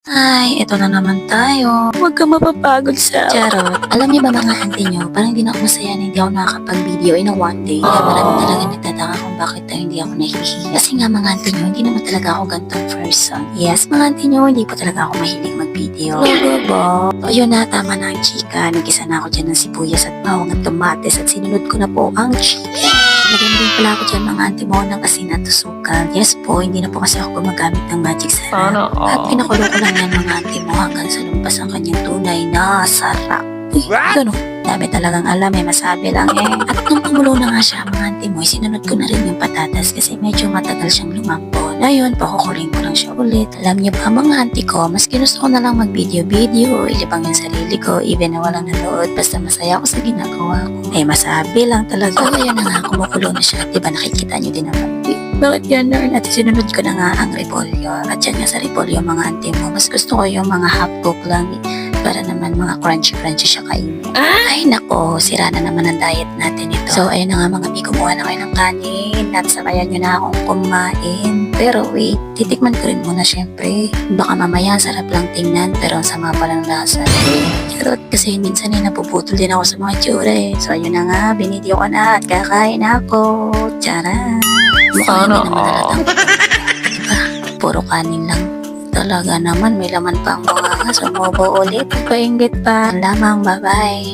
Ay, eto na naman tayo. Huwag ka mapapagod sa charot. Alam niyo ba mga auntie nyo, parang hindi na ako masaya na hindi ako nakakapag-video in a one day. Kaya marami talaga nagtataka kung bakit tayo hindi ako nahihiya. Kasi nga mga auntie nyo, hindi naman talaga ako gantong person. Yes, mga auntie nyo, hindi po talaga ako mahilig mag-video. Diba? So, yun na, tama na ang chika. Nagisa na ako dyan ng sibuyas at bawang at tomates at sinunod ko na po ang chicken. Lagyan din pala ako dyan mga auntie mo ng asin at suka. Yes po, hindi na po kasi ako gumagamit ng magic sarap. At pinakulo ko lang yan mga auntie mo hanggang sa lumpas ang kanyang tunay na sarap. Uy, gano'n. Dami talagang alam masabi lang At nung kumulo na nga siya mga auntie mo, sinunod ko na rin yung patatas kasi medyo matagal siyang lumambon. Ayun, pakukuling ko lang siya ulit. Alam niyo ba mga auntie ko, mas ginusto ko na lang mag-video-video, ilibang yung sarili ko, even na walang nanood, basta masaya ako sa ginagawa ko. Masabi lang talaga. So ayun na nga, kumukulo na siya. Diba nakikita niyo din naman? Bakit ganun? At sinunod ko na nga ang repolyo. At yan nga sa repolyo mga auntie mo, mas gusto ko yung mga half cook lang para naman mga crunchy siya kainin. Ay nako, sira na naman ang diet natin ito. So ayun na nga mga mi, kumuha na kayo ng kanin at sabayan nyo na akong kumain. Pero wait, titikman ko rin muna syempre. Baka mamaya sarap lang tingnan pero ang sama palang lasa. Charot kasi minsan napuputol din ako sa mga tsura So ayun na nga, binidyo ko na at kakain ako. Tara! Mukhang hindi naman nalatang diba? Puro kanin lang. Talaga naman, may laman pa ang mga sumubo ulit. Painggit pa. Lamang, bye-bye.